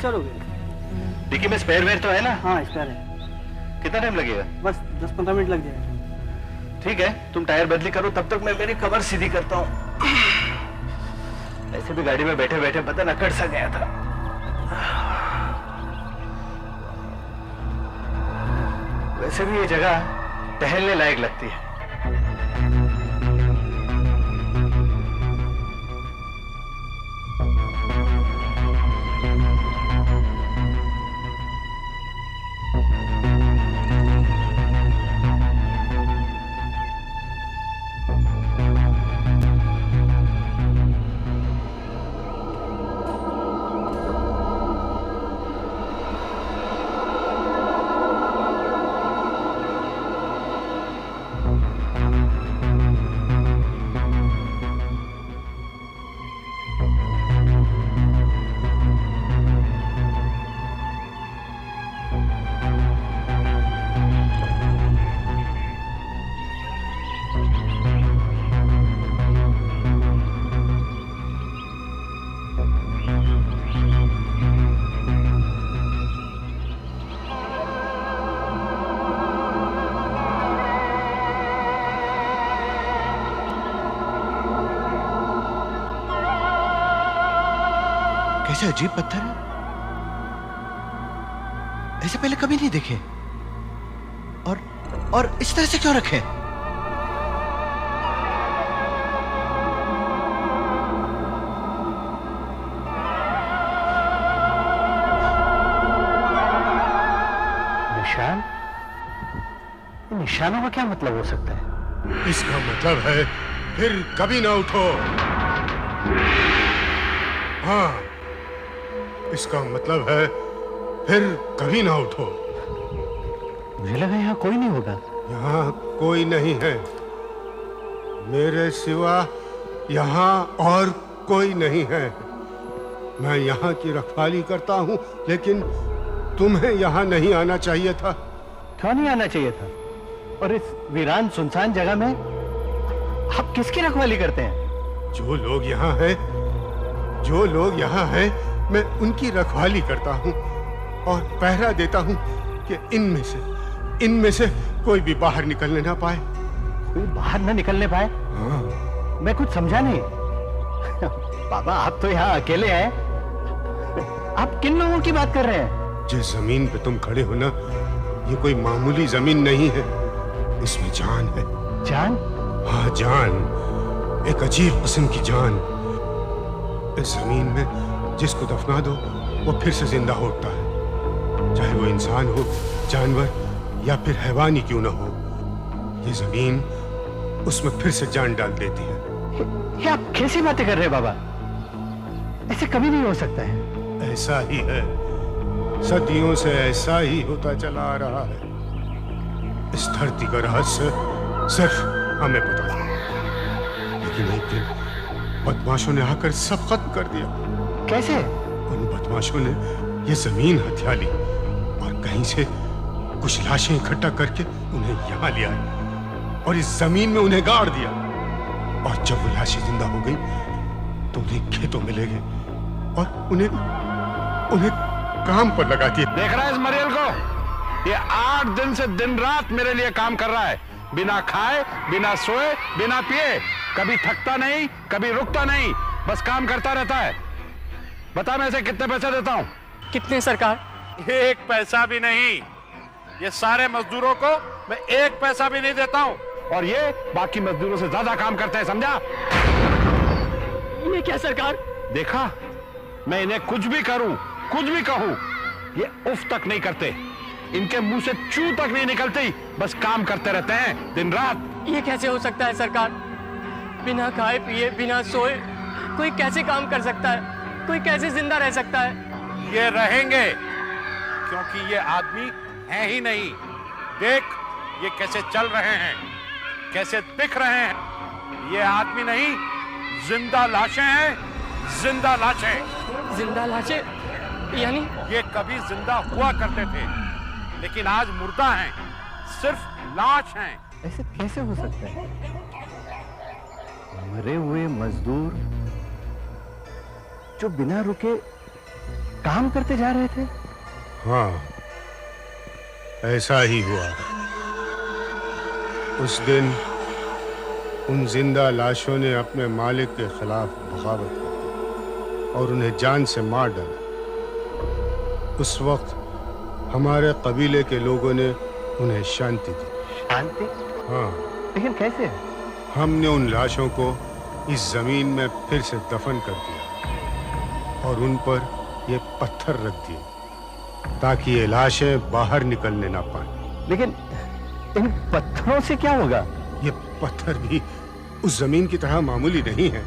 Puncture हो गया। Dicky में स्पेयर वेयर तो है ना? हाँ स्पेयर है। कितना टाइम लगेगा? बस 10-15 मिनट लग जाएगा। ठीक है, तुम टायर बदली करो, तब तक मैं मेरी कमर सीधी करता हूँ। ऐसे भी गाड़ी में बैठे बैठे पता न कट सा गया था। वैसे भी ये जगह टहलने लायक लगती है। कैसे अजीब पत्थर है, ऐसे पहले कभी नहीं देखे। और इस तरह से क्यों रखे? निशान? निशानों का क्या मतलब हो सकता है? इसका मतलब है फिर कभी ना उठो। हाँ, इसका मतलब है फिर कभी ना उठो। मुझे लगा यहाँ कोई नहीं होगा। यहाँ कोई नहीं है, मेरे सिवा यहाँ और कोई नहीं है। मैं यहाँ की रखवाली करता हूँ, लेकिन तुम्हें यहाँ नहीं आना चाहिए था। क्यों नहीं आना चाहिए था? और इस वीरान सुनसान जगह में आप किसकी रखवाली करते हैं? जो लोग यहाँ हैं, मैं उनकी रखवाली करता हूँ और पहरा देता हूँ कि इनमें से कोई भी बाहर निकलने ना पाए। कोई बाहर ना निकलने पाए? हाँ। मैं कुछ समझा नहीं। बाबा आप तो यहाँ अकेले हैं। आप किन लोगों की बात कर रहे हैं? जिस जमीन पे तुम खड़े हो ना, ये कोई मामूली जमीन नहीं है, इसमें जान है। जान? हाँ जान, एक अजीब किस्म की जान। इस जमीन में जिसको दफना दो वो फिर से जिंदा होता है, चाहे वो इंसान हो, जानवर या फिर हैवान ही क्यों ना हो। ये जमीन उसमें फिर से जान डाल देती है। ये आप कैसी बातें कर रहे हैं बाबा? ऐसे कभी नहीं हो सकता है। ऐसा ही है, सदियों से ऐसा ही होता चला आ रहा है। इस धरती का रहस्य सिर्फ हमें पता है, लेकिन एक दिन बदमाशों ने आकर सब खत्म कर दिया। कैसे? उन बदमाशों ने ये जमीन हथिया ली और कहीं से कुछ लाशें इकट्ठा करके उन्हें यहाँ ले आए और इस जमीन में उन्हें गाड़ दिया। और जब वो लाशें जिंदा हो गई तो उन्हें खेतों में ले गए और उन्हें काम पर लगा दिया। देख रहा है इस मरियल को? ये 8 दिन से दिन रात मेरे लिए काम कर रहा है, बिना खाए, बिना सोए, बिना पिए, कभी थकता नहीं, कभी रुकता नहीं, बस काम करता रहता है। बता मैं इसे कितने पैसे देता हूँ? कितने सरकार? 1 पैसा भी नहीं। ये सारे मजदूरों को मैं 1 पैसा भी नहीं देता हूँ, और ये बाकी मजदूरों से ज्यादा काम करते हैं, समझा? ये क्या सरकार? देखा, मैं इन्हें कुछ भी करूं, कुछ भी कहूं, ये उफ तक नहीं करते, इनके मुंह से चू तक नहीं निकलती, बस काम करते रहते हैं दिन रात। ये कैसे हो सकता है सरकार? बिना खाए पिए, बिना सोए कोई कैसे काम कर सकता है? कोई कैसे जिंदा रह सकता है? ये रहेंगे, क्योंकि ये आदमी है ही नहीं। देख ये कैसे चल रहे हैं, कैसे दिख रहे हैं। ये आदमी नहीं, जिंदा लाशें हैं, जिंदा लाशें। जिंदा लाशें? यानी ये कभी जिंदा हुआ करते थे, लेकिन आज मुर्दा हैं, सिर्फ लाश हैं। ऐसे कैसे हो सकता है? मरे हुए मजदूर जो बिना रुके काम करते जा रहे थे? हाँ, ऐसा ही हुआ। उस दिन उन जिंदा लाशों ने अपने मालिक के खिलाफ बगावत की और उन्हें जान से मार डाला। उस वक्त हमारे कबीले के लोगों ने उन्हें शांति दी। शांति? हाँ। लेकिन कैसे? हमने उन लाशों को इस जमीन में फिर से दफन कर दिया और उन पर ये पत्थर रख दिए ताकि ये लाशें बाहर निकलने ना पाए। लेकिन इन पत्थरों से क्या होगा? ये पत्थर भी उस जमीन की तरह मामूली नहीं है।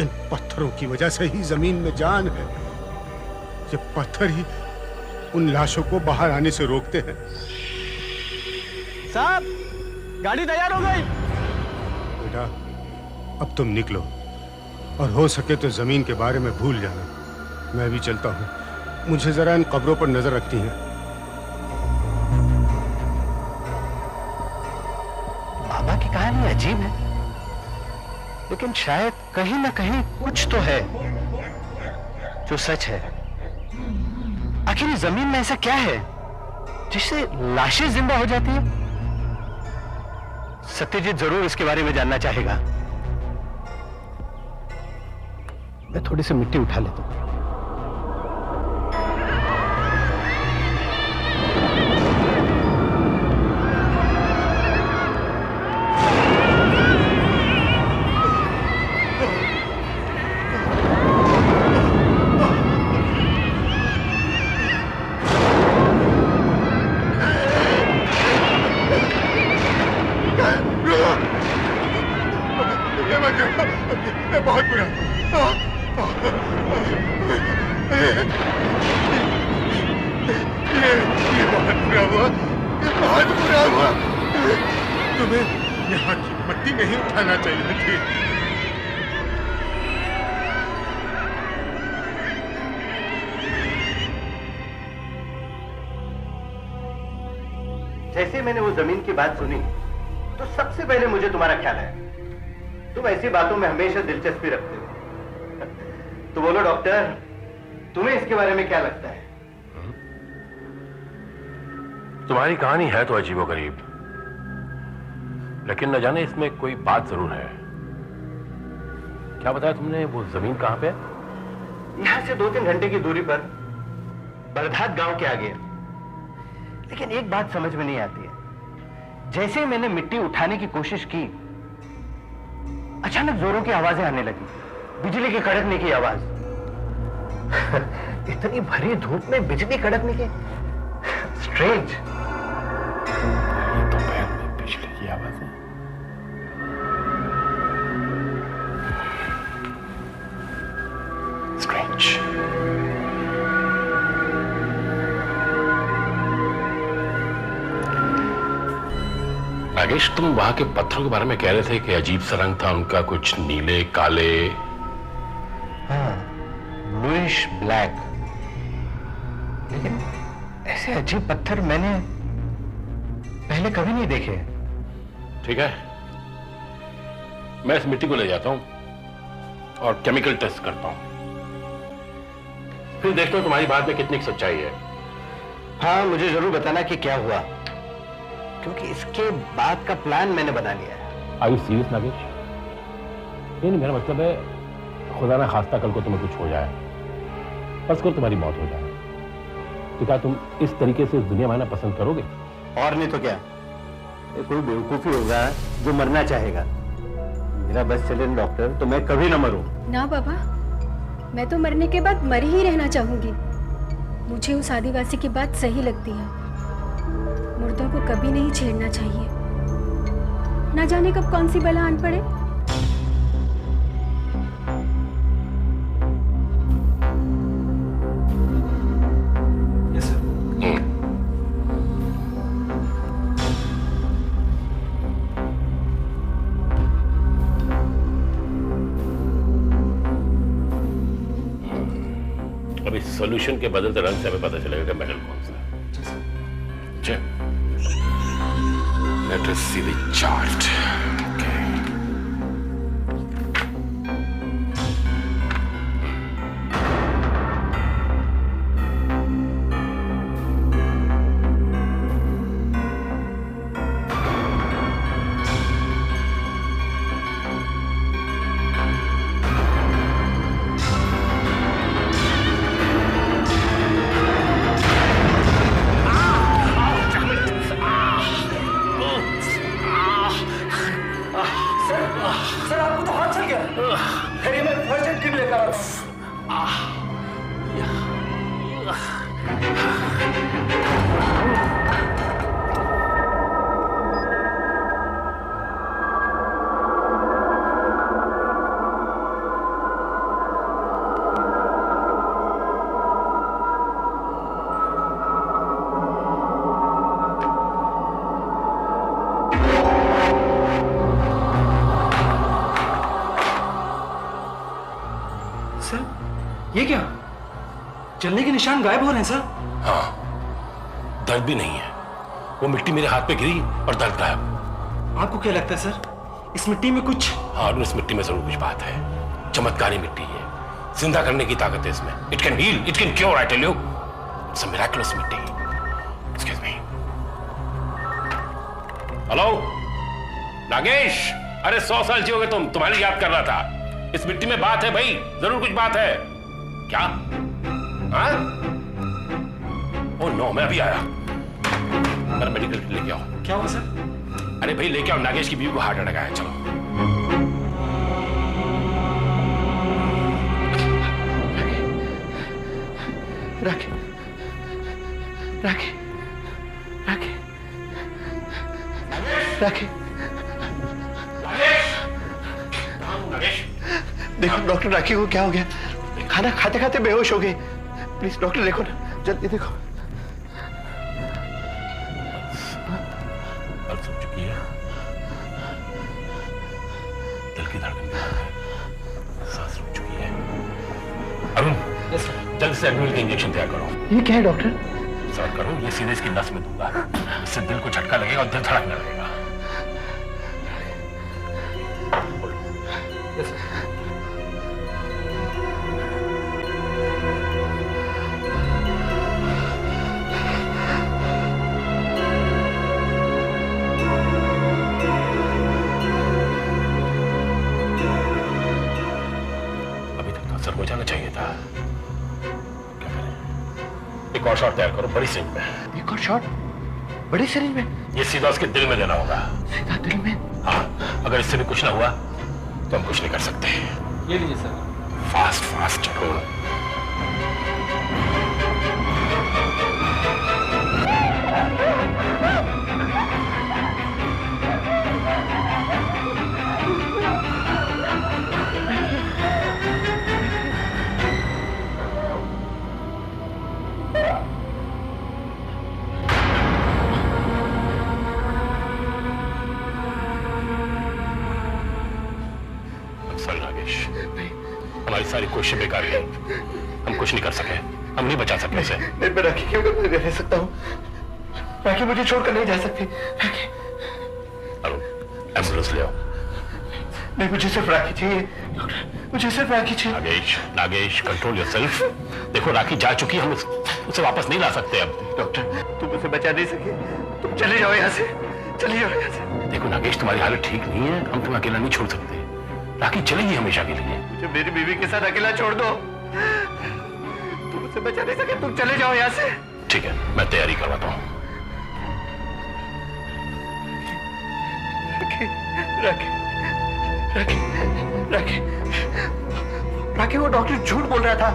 इन पत्थरों की वजह से ही जमीन में जान है। ये पत्थर ही उन लाशों को बाहर आने से रोकते हैं। साहब, गाड़ी तैयार हो गई। बेटा, अब तुम निकलो और हो सके तो जमीन के बारे में भूल जाना। मैं भी चलता हूँ। मुझे जरा इन कब्रों पर नजर रखती है। बाबा की कहानी अजीब है, लेकिन शायद कहीं ना कहीं कुछ तो है जो सच है। आखिर इस जमीन में ऐसा क्या है जिससे लाशें जिंदा हो जाती है? सत्यजीत जरूर इसके बारे में जानना चाहेगा। मैं थोड़ी सी मिट्टी उठा लेता हूं। बहुत बुरा। ये बहुत बुरा हुआ। ये बहुत बुरा हुआ। तुम्हें यहाँ की मट्टी नहीं उठाना चाहिए थी। जैसे मैंने वो जमीन की बात सुनी तो सबसे पहले मुझे तुम्हारा ख्याल आया। तुम ऐसी बातों में हमेशा दिलचस्पी रखते हो। तो बोलो डॉक्टर, तुम्हें इसके बारे में क्या लगता है? तुम्हारी कहानी है तो अजीबोगरीब, लेकिन न जाने इसमें कोई बात जरूर है। क्या बताया तुमने? वो जमीन कहां पे है? यहां से 2-3 घंटे की दूरी पर बरधात गांव के आगे। लेकिन एक बात समझ में नहीं आती है। जैसे ही मैंने मिट्टी उठाने की कोशिश की, अचानक जोरों की आवाजें आने लगी, बिजली के कड़कने की आवाज। इतनी भरी धूप में बिजली कड़कने की, स्ट्रेंज। दोपहर में बिजली की आवाज है। स्ट्रेंज। नागेश, तुम वहां के पत्थरों के बारे में कह रहे थे कि अजीब सा रंग था उनका, कुछ नीले काले। हाँ, ब्लूइश ब्लैक। लेकिन ऐसे अजीब पत्थर मैंने पहले कभी नहीं देखे। ठीक है, मैं इस मिट्टी को ले जाता हूं और केमिकल टेस्ट करता हूं, फिर देखता हूं तुम्हारी बात में कितनी सच्चाई है। हाँ, मुझे जरूर बताना कि क्या हुआ, क्योंकि इसके बाद का प्लान मैंने बना लिया है। Are you serious Nagesh? नहीं, मेरा मतलब है खुदा ना खास्ता कल को तुम्हें कुछ हो जाए, बस कर तुम्हारी मौत हो जाए, तो क्या तुम इस तरीके से इस दुनिया में आना पसंद करोगे? और नहीं तो क्या, ये कोई बेवकूफी होगा जो मरना चाहेगा। मेरा बस चले डॉक्टर, तो मैं कभी ना मरूं। ना बाबा, मैं तो मरने के बाद मर ही रहना चाहूंगी। मुझे उस आदिवासी की बात सही लगती है। मुर्दों को कभी नहीं छेड़ना चाहिए, ना जाने कब कौन सी बला आन पड़े। अब इस सॉल्यूशन के बदलते रंग से हमें पता चलेगा कि मेटल कौन सा है। Let us see the chart. Okay. ये क्या? जलने के निशान गायब हो रहे हैं सर। हाँ, दर्द भी नहीं है। वो मिट्टी मेरे हाथ पे गिरी और दर्द गायब। आपको क्या लगता है सर, इस मिट्टी में कुछ? हाँ, इस मिट्टी में जरूर कुछ बात है। चमत्कारी मिट्टी है, जिंदा करने की ताकत है इसमें। It can heal, it can cure, I tell you. It's a miraculous मिट्टी। Excuse me. हेलो नागेश, अरे 100 साल जियोगे तुम, तुम्हारी याद कर रहा था। इस मिट्टी में बात है भाई, जरूर कुछ बात है। क्या? हाँ? ओह नो, मैं अभी आया। मेरा मेडिकल लेके आओ। क्या हुआ सर? अरे भाई लेके आओ, नागेश की बीवी को हार्ट अटैक आया। चलो। राखी, राखी, राखी, राखी, नागेश, देखो डॉक्टर, राखी को क्या हो गया? खाना खाते खाते बेहोश हो गई। प्लीज डॉक्टर देखो ना, जल्दी देखो। पल्स रुक चुकी है, दिल की धड़कन भी बंद है, सांस रुक चुकी है। अरुण, जल्द से एडमिनल का इंजेक्शन तैयार करो। ये क्या है डॉक्टर? सर करो, ये सीधे इसकी नस में दूंगा। इससे दिल को झटका लगेगा और दिल धड़कने लगेगा। हो जाना चाहिए था। क्या करें? एक और शॉट तैयार करो बड़ी सिरिंज में। एक और शॉट बड़ी सिरिंज में? ये सीधा उसके दिल में देना होगा। सीधा दिल में? हाँ, अगर इससे भी कुछ ना हुआ तो हम कुछ नहीं कर सकते। ये लीजिए सर। फास्ट फास्ट चलो। हमारी सारी कोशिशें बेकार गई। हम कुछ नहीं कर सके, हम नहीं बचा सके उसे। मैं राखी क्यों रह सकता हूँ? राखी मुझे छोड़कर नहीं जा सकती। अरुण, एम्बुलेंस ले आओ। नहीं, मुझे सिर्फ राखी चाहिए डॉक्टर, मुझे सिर्फ राखी चाहिए। Nagesh, Nagesh, control yourself. देखो राखी जा चुकी है, हम उसे वापस नहीं ला सकते अब। डॉक्टर, तुम उसे बचा नहीं सके, तुम चले जाओ यहाँ से, चले जाओ यहाँ से। देखो नागेश, तुम्हारी हालत ठीक नहीं है, हम तुम्हें अकेला नहीं छोड़ सकते। राखी चलेगी हमेशा के लिए। मुझे मेरी बीवी के साथ अकेला छोड़ दो। तुम उसे बचा नहीं सके, तुम चले जाओ यहाँ से। ठीक है, मैं तैयारी करवाता हूँ। राखी, राखी, राखी, राखी, वो डॉक्टर झूठ बोल रहा था।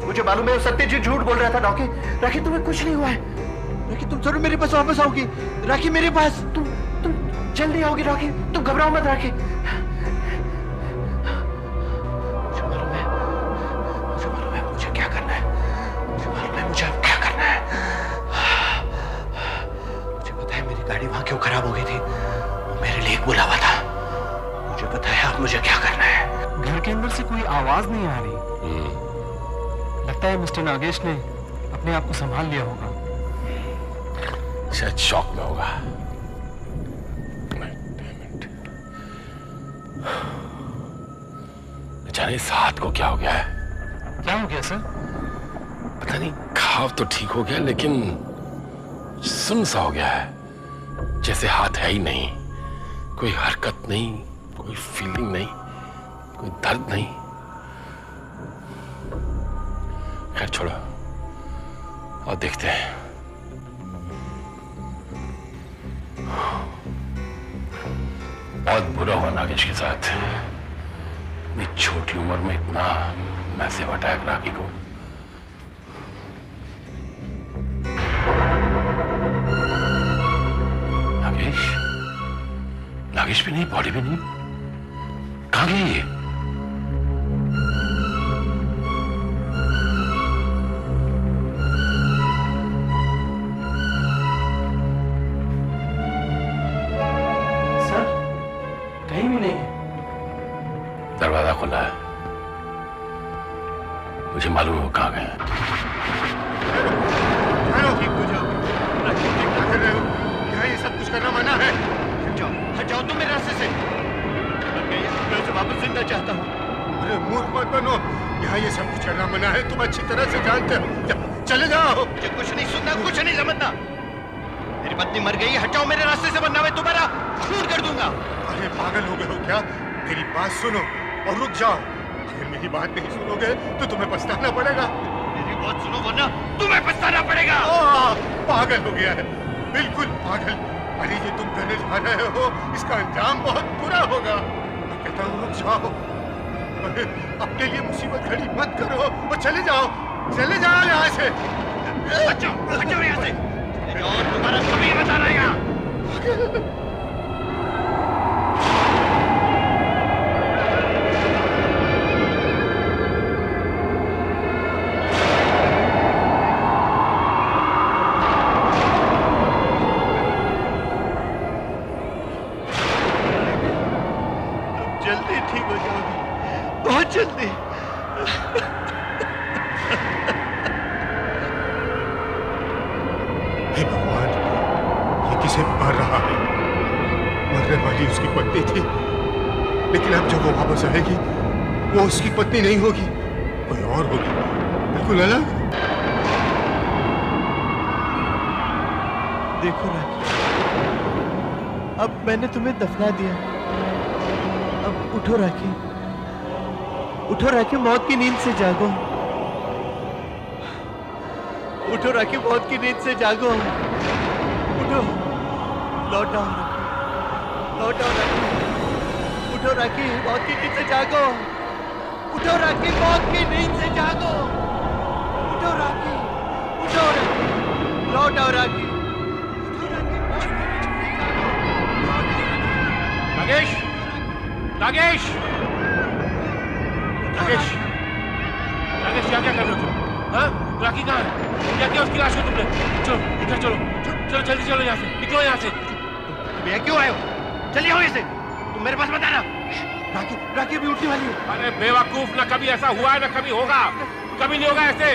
मुझे मालूम है वो सत्यजीत झूठ बोल रहा था। राखी, राखी तुम्हें कुछ नहीं हुआ है। राखी तुम जरूर मेरे पास वापस आओगी। राखी मेरे पास, तुम जल्दी आओगी। राखी तुम घबराओ मत। राखी गाड़ी वहां क्यों खराब हो गई थी? मेरे लिए एक बुलावा था। मुझे पता है अब मुझे क्या करना है। घर के अंदर से कोई आवाज नहीं आ रही। लगता है मिस्टर नागेश ने अपने आप को संभाल लिया होगा। शायद शॉक में होगा। जाने इस हाथ को क्या हो गया है? क्या हो गया सर? पता नहीं, घाव तो ठीक हो गया लेकिन सुन सा हो गया है, जैसे हाथ है ही नहीं। कोई हरकत नहीं, कोई फीलिंग नहीं, कोई दर्द नहीं। खैर छोड़ो और देखते हैं। बहुत बुरा हुआ नागेश के साथ। इतनी छोटी उम्र में इतना मैसिव अटैक राखी को। नागेश भी नहीं, बॉडी भी नहीं। कहां गई ये? सर कहीं भी नहीं है। दरवाजा खुला है, मुझे मालूम है वो कहां गए हैं। ठीक हो जाओ। क्या कर रहे हो? यहाँ ये सब कुछ करना मना है। हट जाओ तुम मेरे रास्ते से। मैं उसे वापस जिंदा चाहता हूँ। अरे मूर्ख मत बनो, यहाँ ये सब कुछ करना मना है, तुम अच्छी तरह से जानते हो। चले जाओ। मुझे कुछ नहीं सुनना, कुछ नहीं समझना। मेरी पत्नी मर गई, हट जाओ मेरे रास्ते से, वरना मैं तुम्हारा खून कर दूंगा। अरे पागल हो गए हो क्या? मेरी बात सुनो और रुक जाओ। अगर मेरी बात नहीं सुनोगे तो तुम्हें पछताना पड़ेगा। मेरी बात सुनो वरना तुम्हें पछताना पड़ेगा। पागल हो गया है, बिल्कुल पागल। अरे ये तुम करने जा रहे हो, इसका अंजाम बहुत बुरा होगा। मैं कहता हूँ रुक जाओ। अरे अपने लिए मुसीबत खड़ी मत करो और चले जाओ यहाँ से। हट जाओ यहाँ से। और तुम्हारा कभी बता रहेगा। जल्दी ठीक हो जाओगी, बहुत जल्दी। हे भगवान, ये किसे मार रहा है? मरने वाली उसकी पत्नी थी, लेकिन अब जब वो वापस आएगी वो उसकी पत्नी नहीं होगी, कोई और होगी, बिल्कुल अलग। देखो राखी, अब मैंने तुम्हें दफना दिया। अब उठो राखी, उठो राखी, मौत की नींद से जागो। उठो राखी, मौत की नींद से जागो। उठो, लौट आओ राखी, लौट आओ राखी। उठो राखी, मौत की नींद से जागो। उठो राखी, मौत की नींद से जागो। उठो राखी, लौट आओ राखी। नागेश, नागेश, नागेश, नागेश, क्या क्या कर रहे हो तुम? हाँ, राखी कहाँ है? क्या क्या उसकी लाश को तुमने? चलो इधर चलो, चलो जल्दी चलो यहाँ से, निकलो यहाँ से। भैया क्यों आए हो? चलिए आओ इसे, तुम मेरे पास मत आना। राखी, राखी अभी उठने वाली है। अरे बेवकूफ, ना कभी ऐसा हुआ है ना कभी होगा, कभी नहीं होगा ऐसे।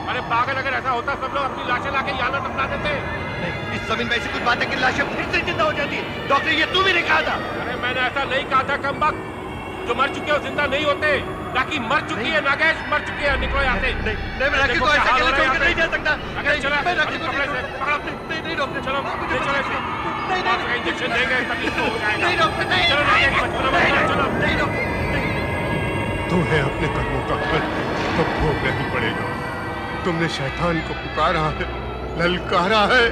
अरे पागल, अगर ऐसा होता सब लोग अपनी लाशें लाके यहाँ न दफना देते। नहीं, इस जमीन में ऐसी कुछ बात है कि लाशें फिर से जिंदा हो जाती है। डॉक्टर, ये तू भी नहीं कहा था। अरे मैंने ऐसा नहीं कहा था, कमबख्त। जो मर चुके हो जिंदा नहीं होते। राखी मर चुकी है, नागेश मर चुकी है, निकलो यहाँ से। नहीं, मैं राखी को ऐसे अकेले छोड़ के नहीं जा सकता। मैं राखी को नहीं डॉक्टर, चलो ले चलो इसे। नहीं, इंजेक्शन देंगे तभी तो हो जाएगा। नहीं डॉक्टर, नहीं। चलो नागेश, चलो नहीं डॉक्टर। तुम्हें अपने कर्मों का फल तो भोगना ही पड़ेगा। तुमने शैतान को पुकारा है, ललकारा है,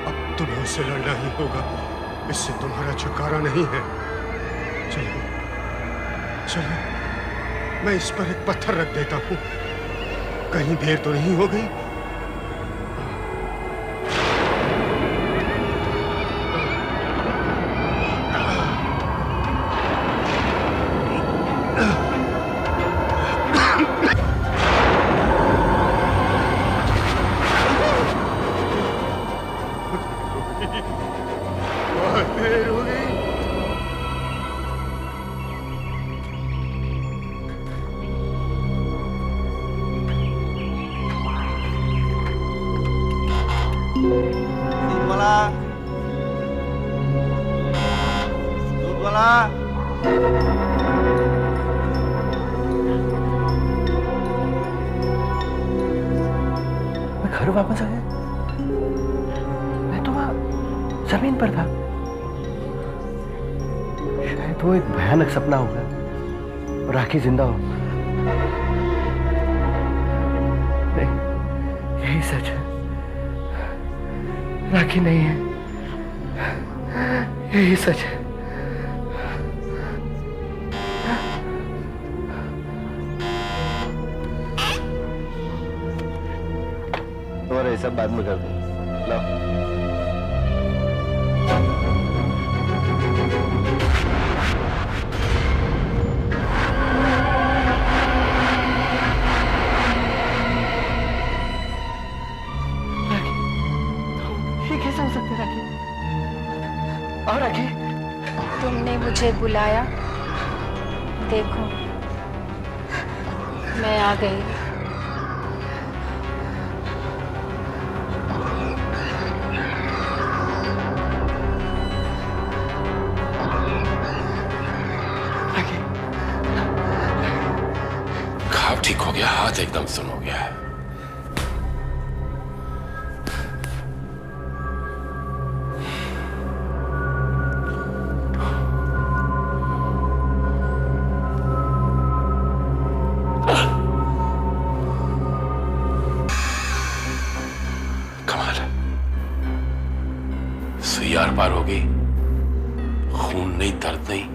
अब तुम्हें उससे लड़ना ही होगा। इससे तुम्हारा छुटकारा नहीं है। चलो चलो, मैं इस पर एक पत्थर रख देता हूँ, कहीं देर तो नहीं हो गई। बहुत देर हो गई। दूध वाला, मैं घर वापस आ गया। मैं तो वहां जमीन पर था। शायद वो एक भयानक सपना होगा और राखी जिंदा हो। नहीं, यही सच है। राखी नहीं है, यही सच है। तुम्हारा ये सब बाद में कर दो। लो। और आगे? तुमने मुझे बुलाया, देखो मैं आ गई। घाव ठीक हो गया, हाथ एकदम सुन हो गया। कमाल है, सुई आर पार हो गई, खून नहीं, दर्द नहीं।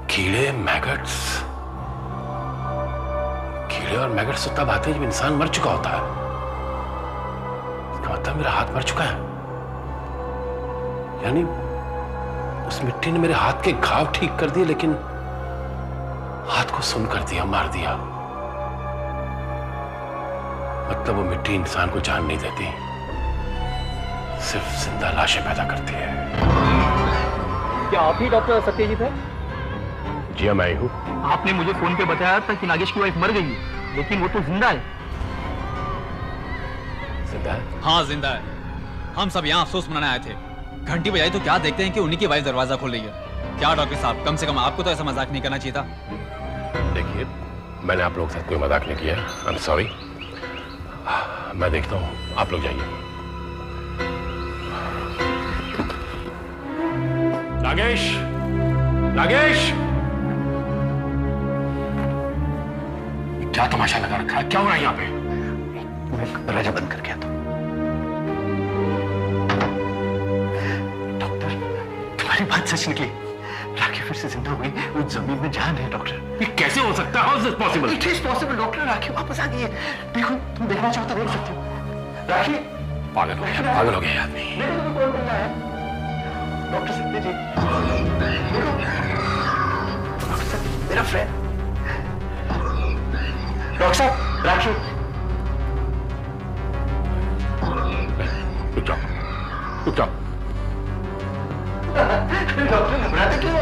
कीड़े, मैगट्स, कीड़े और मैगट्स तब आते हैं जब इंसान मर चुका होता है। इसका मतलब मेरा हाथ मर चुका है, यानी उस मिट्टी ने मेरे हाथ के घाव ठीक कर दिए, लेकिन हाथ को सुन कर दिया, मार दिया। मतलब वो मिट्टी इंसान को जान नहीं देती, सिर्फ जिंदा लाशें पैदा करती है। क्या आप ही डॉक्टर सत्यजीत है? जी हाँ, मैं ही हूँ। आपने मुझे फोन पे बताया था कि नागेश की वाइफ मर गई है, लेकिन वो तो जिंदा है। जिंदा है? हाँ जिंदा है। हम सब यहाँ अफसोस मनाने आए थे, घंटी बजाई तो क्या देखते हैं कि उन्हीं की वाइफ दरवाजा खोल रही है। क्या डॉक्टर साहब, कम से कम आपको तो ऐसा मजाक नहीं करना चाहिए था। देखिए, मैंने आप लोगों के साथ कोई मजाक नहीं किया, आई एम सॉरी। मैं देखता हूँ, आप लोग जाइए। नागेश, नागेश, क्या तमाशा लगा रखा है? क्या हो रहा है यहाँ पे? मैं दरवाजा बंद कर गया था। डॉक्टर, तुम्हारी बात सच निकली, राखी फिर से जिंदा हो गई। उस जमीन में जान है डॉक्टर। ये कैसे हो सकता है? How is this possible? It is possible doctor, Rakhi वापस आ गई है। देखो, तुम देखना चाहो तो देख सकते हो। राखी पागल हो गया, पागल हो गया आदमी। मेरे को कौन मिलना है? डॉक्टर सत्यजीत, डॉक्टर साहब, मेरा फ्रेंड डॉक्टर साहब, राखी। रुक जाओ, रुक जाओ। डॉक्टर घबराते क्यों?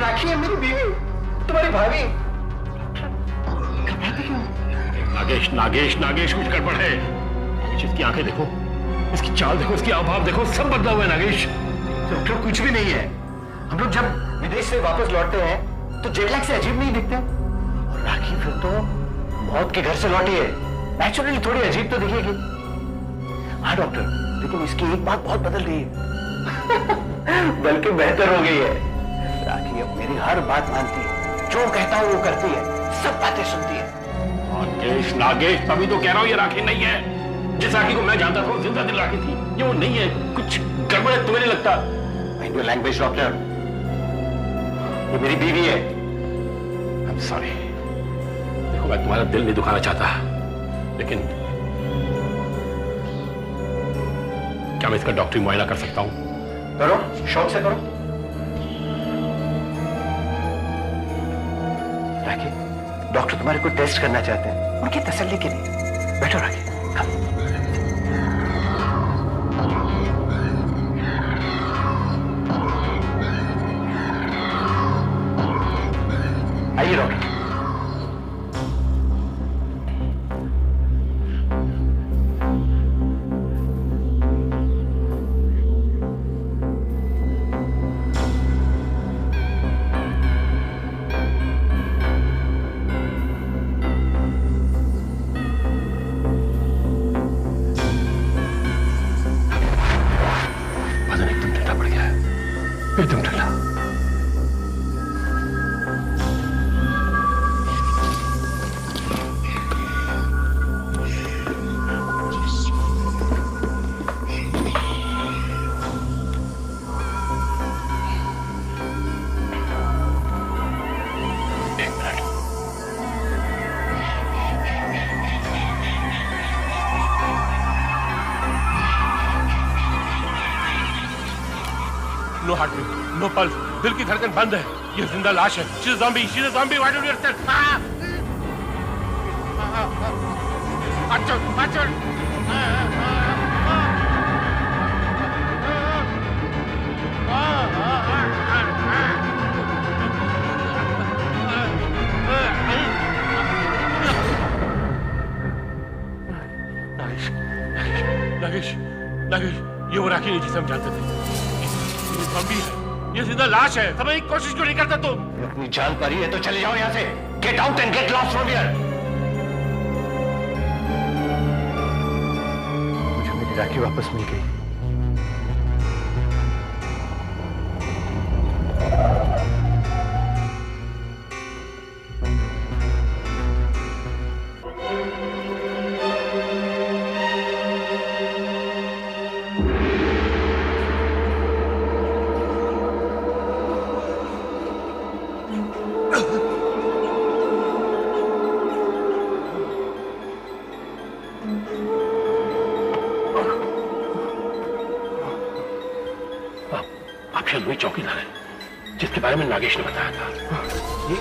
राखी है मेरी बीवी, तुम्हारी भाभी। घबराते क्यों? नागेश, नागेश, नागेश, कुछ गड़बड़ है। नागेश, इसकी आंखें देखो, इसकी चाल देखो, इसकी हाव देखो, सब बदला हुआ है नागेश। डॉक्टर कुछ भी नहीं है। हम लोग जब विदेश से वापस लौटते हैं तो जेट लैग से अजीब नहीं दिखते, और राखी फिर तो मौत के घर से लौटी है, नेचुरली थोड़ी अजीब तो दिखेगी। हाँ डॉक्टर, लेकिन इसकी एक बात बहुत बदल गई है बल्कि बेहतर हो गई है। राखी अब मेरी हर बात मानती है, जो कहता हूँ वो करती है, सब बातें सुनती है। नागेश, नागेश, तभी तो कह रहा हूँ ये राखी नहीं है। जिस राखी को मैं जानता था वो जिंदा दिल राखी थी, ये वो नहीं है। कुछ गड़बड़ है, तुम्हें नहीं लगता? माइंड योर लैंग्वेज डॉक्टर, ये मेरी बीवी है। I am sorry. देखो, मैं तुम्हारा दिल नहीं दुखाना चाहता, लेकिन क्या मैं इसका डॉक्टरी मुआयना कर सकता हूं? करो, शौक से करो। राखी, डॉक्टर तुम्हारे को टेस्ट करना चाहते हैं, उनकी तसल्ली के लिए। बैठो राखी, come। आइए डॉक्टर। वजन एकदम ढीला पड़ गया है, एकदम ढीला। हार्ट बीट, नो पल्स, दिल की धड़कन बंद है। ये जिंदा लाश है। She is zombie, she is zombie, why don't you understand? अच्छा। नागेश, ये वो राखी नहीं जिसे हम जानते थे। ये ज़ॉम्बी है, ये जिंदा लाश है। समझने की कोशिश क्यों नहीं करता तुम? अपनी जान पर ही है तो चले जाओ यहाँ से। Get out and get lost from here. मुझे मेरी राखी वापस मिल गई। आप शायद वही चौकीदार है जिसके बारे में नागेश ने बताया था। ये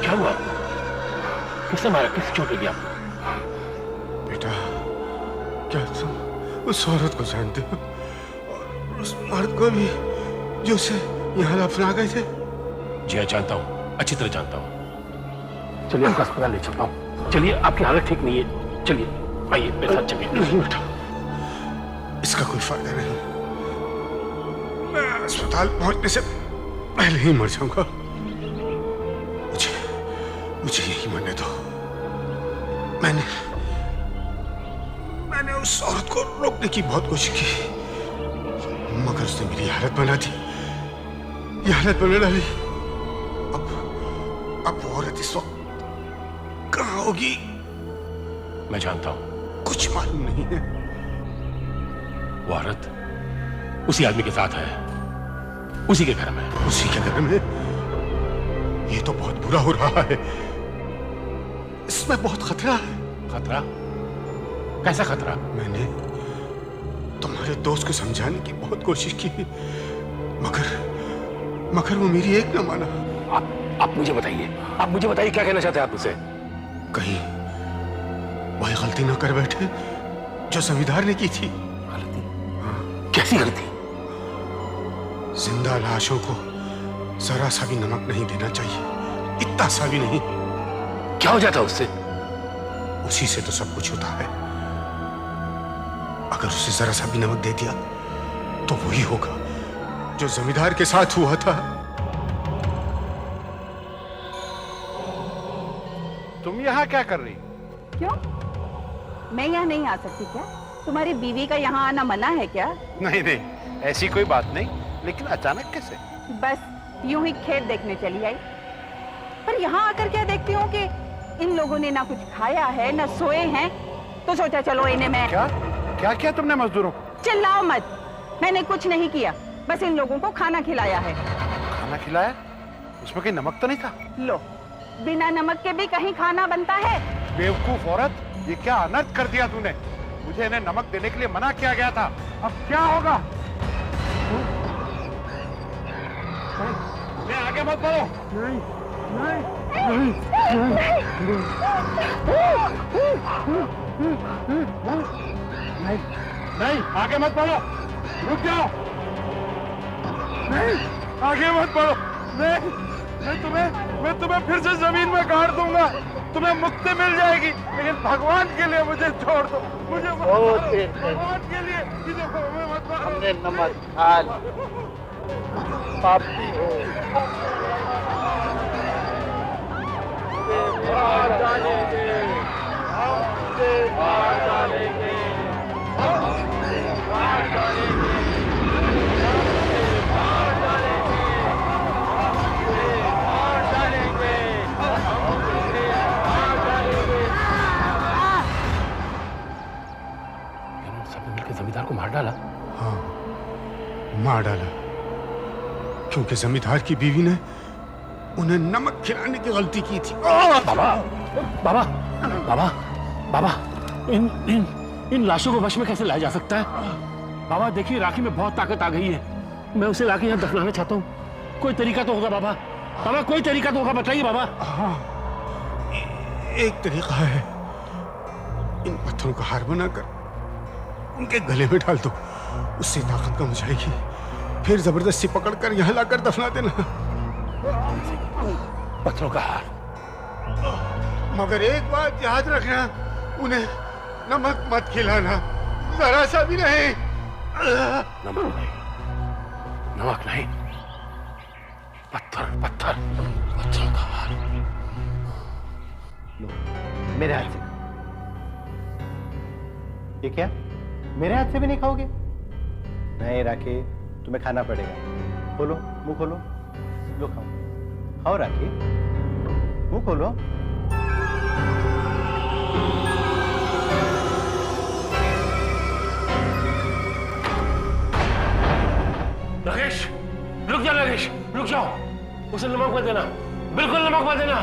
क्या हुआ? किसने मारा? किस चोट लगी आपको? बेटा, क्या तुम उस औरत को जानते हो? और उस मर्द को भी जो उसे यहाँ दफना गए थे? जी हाँ, जानता हूँ, अच्छी तरह जानता हूँ। चलिए आपको अस्पताल ले चलता हूँ। चलिए, आपकी हालत ठीक नहीं है। चलिए, आइए मेरे साथ चलिए। नहीं बेटा, इसका कोई फायदा नहीं। मैं अस्पताल पहुंचने से पहले ही मर जाऊंगा। मुझे यही मरने दो। मैंने उस औरत को रोकने की बहुत कोशिश की, मगर उसने मेरी हालत बना दी। ये हालत बना डाली। अब वो औरत इस वक्त कहाँ होगी? मैं जानता हूँ। कुछ मालूम नहीं है। वो औरत उसी आदमी के साथ है, उसी के घर में। उसी के घर में? ये तो बहुत बुरा हो रहा है। इसमें बहुत खतरा है। खतरा? कैसा खतरा? मैंने तुम्हारे दोस्त को समझाने की बहुत कोशिश की, मगर वो मेरी एक न माना। आप मुझे बताइए, क्या कहना चाहते हैं आप मुझसे? कहीं वही गलती ना कर बैठे जो जमींदार ने की थी। गलती? कैसी गलती? जिंदा लाशों को जरा सा भी नमक नहीं देना चाहिए, इतना सा भी नहीं। क्या हो जाता उससे? उसी से तो सब कुछ होता है। अगर उसे जरा सा भी नमक दे दिया तो वही होगा जो जमींदार के साथ हुआ था। तुम यहाँ क्या कर रही? क्यों? मैं यहाँ नहीं आ सकती क्या? तुम्हारी बीवी का यहाँ आना मना है क्या? नहीं, ऐसी कोई बात नहीं, लेकिन अचानक कैसे? बस यूं ही खेत देखने चली आई। पर यहाँ आकर क्या देखती हूँ कि इन लोगों ने ना कुछ खाया है ना सोए हैं, तो सोचा चलो इन्हें मैं। क्या किया तुमने मजदूरों को? चिल्लाओ मत, मैंने कुछ नहीं किया, बस इन लोगों को खाना खिलाया है। खाना खिलाया? उसमें कोई नमक तो नहीं था? लो, बिना नमक के भी कहीं खाना बनता है? बेवकूफ औरत, ये क्या अनर्थ कर दिया तूने? मुझे इन्हें नमक देने के लिए मना किया गया था, अब क्या होगा? मैं आगे मत बढ़ो। नहीं, आगे मत बढ़ो, रुक जाओ। नहीं, आगे मत बढ़ो। नहीं, मैं तुम्हें फिर से जमीन में गाड़ दूंगा। तुम्हें मुक्ति मिल जाएगी, लेकिन भगवान के लिए मुझे छोड़ दो। मुझे भगवान के लिए मत मारो। हमने नमक खा लिया, पापी हो। मार डालेंगे, हम मार डालेंगे, मार डालेंगे, मार डालेंगे, मार डालेंगे, मार डालेंगे। सबने मिलकर जमींदार को मार डाला? हाँ, मार डाला, क्योंकि जमींदार की बीवी ने उन्हें नमक खिलाने की गलती की थी। बाबा, इन लाशों को वश में कैसे लाया जा सकता है? बाबा देखिए, राखी में बहुत ताकत आ गई है। मैं उसे लाके यहाँ दफनाना चाहता हूँ। कोई तरीका तो होगा बाबा, बाबा कोई तरीका तो होगा, बताइए बाबा। हाँ, एक तरीका है। इन पत्थरों का हार बनाकर उनके गले में डाल दो, उससे ताकत कम हो जाएगी। फिर जबरदस्ती पकड़कर यहाँ लाकर दफना देना। पत्थरों का हार। मगर एक बात याद रखना, उन्हें नमक मत खिलाना, जरा सा भी नहीं। नमक नहीं, नमक नहीं, पत्थर पत्थर, पत्थरों का हार। लो, मेरे हाथ से। ये क्या? मेरे हाथ से भी नहीं खाओगे? नहीं राखी, तुम्हें खाना पड़ेगा। खोलो, मुंह खोलो। लो खाओ, खाओ राखी, मुंह खोलो। राकेश, रुक जा राकेश, रुक जाओ। उसे नमक मत देना, बिल्कुल नमक मत देना।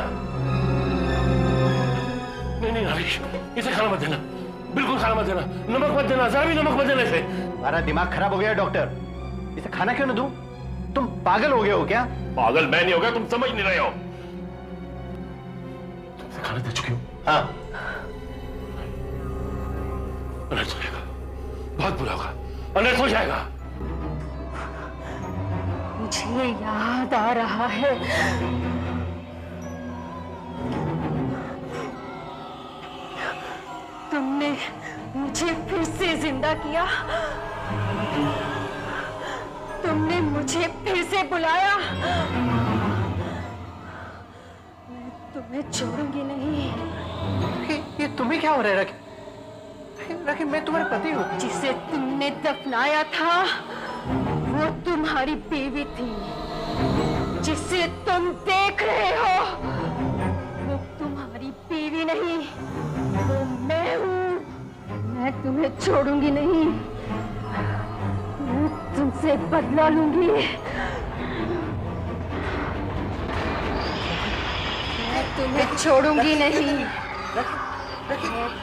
नहीं नहीं राकेश, इसे खाना मत देना, बिल्कुल खाना मत देना, नमक मत देना, जरा भी नमक मत देना इसे। हमारा दिमाग खराब हो गया डॉक्टर, इसे खाना क्यों न दूं? तुम पागल हो गए हो क्या? पागल मैं नहीं हो गया, तुम समझ नहीं रहे हो। तुमसे खाना दे चुकी हूँ। हाँ। अनर्थ हो जाएगा, बहुत बुरा होगा, अनर्थ हो जाएगा। मुझे याद आ रहा है, तुमने मुझे फिर से जिंदा किया, तुमने मुझे फिर से बुलाया। मैं तुम्हें छोड़ूंगी नहीं। ये तुम्हें क्या हो रहा है राखी? राखी, मैं तुम्हारे पति हूँ। जिसे तुमने दफनाया था वो तुम्हारी बीवी थी, जिसे तुम देख रहे हो वो तुम्हारी बीवी नहीं, वो मैं हूँ। मैं तुम्हें छोड़ूंगी नहीं, मैं तुमसे बदला लूंगी। मैं तुम्हें छोड़ूंगी नहीं, मैं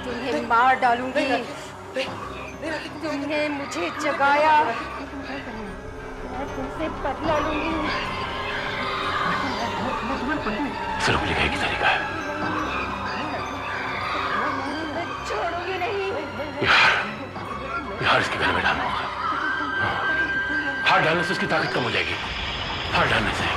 तुम्हें मार डालूंगी। तुमने मुझे जगाया, मैं तुमसे बदला लूंगी। सिर्फ लिखने की तरीका है। मैं छोड़ूंगी नहीं। यार इसके गले में डालना होगा। हाथ डालने से उसकी ताकत कम हो जाएगी, हाथ डालने से।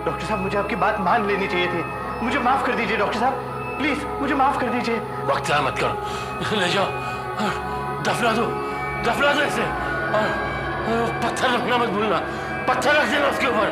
डॉक्टर साहब, मुझे आपकी बात मान लेनी चाहिए थी। मुझे माफ कर दीजिए डॉक्टर साहब, प्लीज मुझे माफ कर दीजिए। वक्त ज़ाया मत करो, ले जाओ दफना दो इसे। और पत्थर रखना मत भूलना, पत्थर रख देना उसके ऊपर।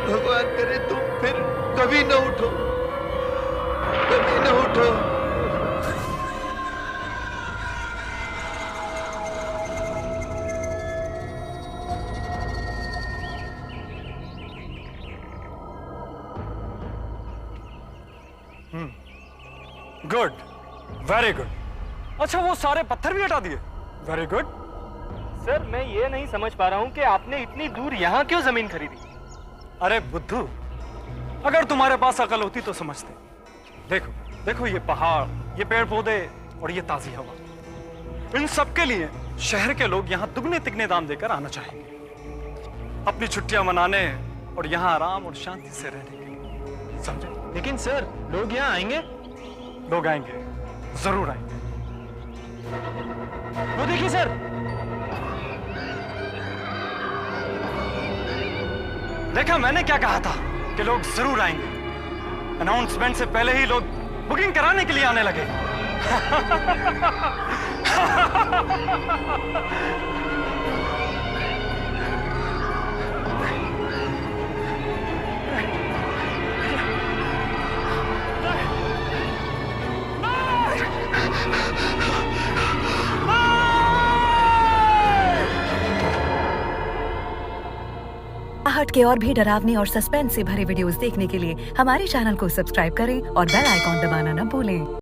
भगवान करे तुम फिर कभी न उठो, कभी न उठो। Good, very good. अच्छा, वो सारे पत्थर भी हटा दिए? Very good. सर मैं ये नहीं समझ पा रहा हूँ कि आपने इतनी दूर यहाँ क्यों जमीन खरीदी? अरे बुद्धू, अगर तुम्हारे पास अकल होती तो समझते। देखो देखो, ये पहाड़, ये पेड़ पौधे और ये ताजी हवा, इन सब के लिए शहर के लोग यहाँ दुगने तिगने दाम देकर आना चाहेंगे, अपनी छुट्टियां मनाने और यहाँ आराम और शांति से रहने के लिए। समझे? लेकिन सर लोग यहाँ आएंगे? लोग आएंगे, जरूर आएंगे। वो देखिए सर, देखा मैंने क्या कहा था कि लोग जरूर आएंगे। अनाउंसमेंट से पहले ही लोग बुकिंग कराने के लिए आने लगे। आहट के और भी डरावनी और सस्पेंस से भरे वीडियोस देखने के लिए हमारे चैनल को सब्सक्राइब करें और बेल आइकॉन दबाना न भूलें।